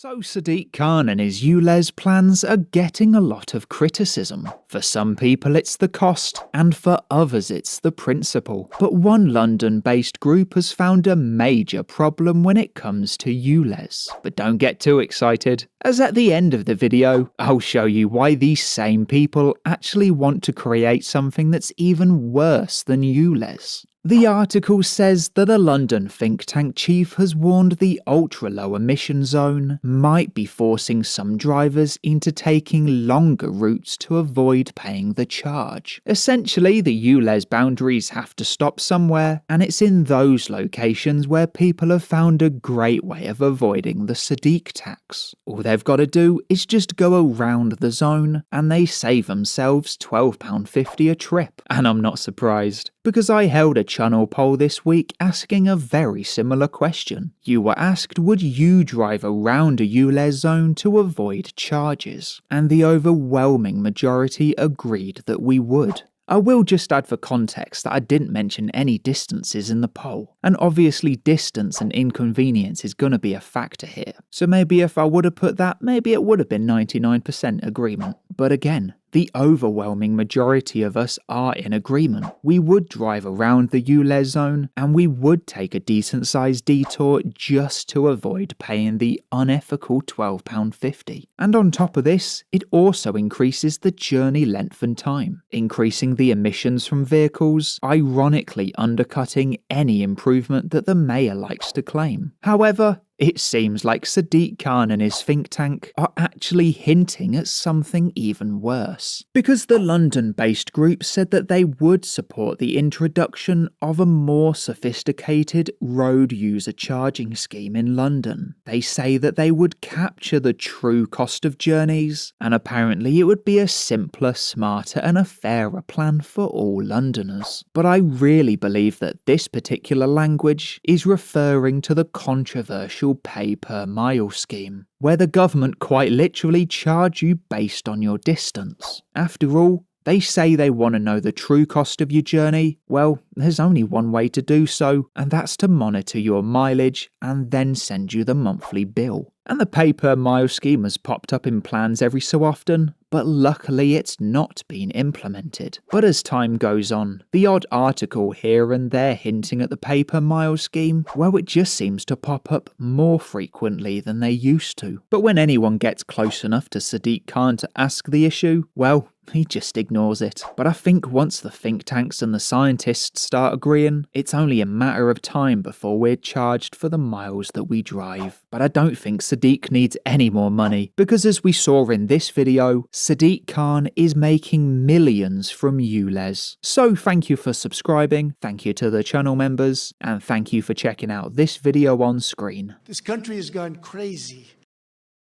So Sadiq Khan and his ULEZ plans are getting a lot of criticism. For some people it's the cost, and for others it's the principle. But one London-based group has found a major problem when it comes to ULEZ. But don't get too excited, as at the end of the video, I'll show you why these same people actually want to create something that's even worse than ULEZ. The article says that a London think tank chief has warned the Ultra Low Emission Zone might be forcing some drivers into taking longer routes to avoid paying the charge. Essentially, the ULEZ boundaries have to stop somewhere, and it's in those locations where people have found a great way of avoiding the Sadiq tax. All they've got to do is just go around the zone, and they save themselves £12.50 a trip. And I'm not surprised, because I held a channel poll this week asking a very similar question. You were asked, would you drive around a ULEZ zone to avoid charges? And the overwhelming majority agreed that we would. I will just add for context that I didn't mention any distances in the poll, and obviously distance and inconvenience is going to be a factor here. So maybe if I would have put that, maybe it would have been 99% agreement. But again, the overwhelming majority of us are in agreement. We would drive around the ULEZ zone, and we would take a decent sized detour just to avoid paying the unethical £12.50. And on top of this, it also increases the journey length and time, increasing the emissions from vehicles, ironically undercutting any improvement that the mayor likes to claim. However, it seems like Sadiq Khan and his think tank are actually hinting at something even worse. Because the London-based group said that they would support the introduction of a more sophisticated road user charging scheme in London. They say that they would capture the true cost of journeys, and apparently it would be a simpler, smarter and a fairer plan for all Londoners. But I really believe that this particular language is referring to the controversial pay per mile scheme, where the government quite literally charge you based on your distance. After all, they say they want to know the true cost of your journey. Well, there's only one way to do so, and that's to monitor your mileage and then send you the monthly bill. And the pay per mile scheme has popped up in plans every so often, but luckily it's not been implemented. But as time goes on, the odd article here and there hinting at the pay per mile scheme, well, it just seems to pop up more frequently than they used to. But when anyone gets close enough to Sadiq Khan to ask the issue, well, he just ignores it. But I think once the think tanks and the scientists start agreeing, it's only a matter of time before we're charged for the miles that we drive. But I don't think Sadiq needs any more money, because as we saw in this video, Sadiq Khan is making millions from ULEZ. So thank you for subscribing, thank you to the channel members, and thank you for checking out this video on screen. This country has gone crazy.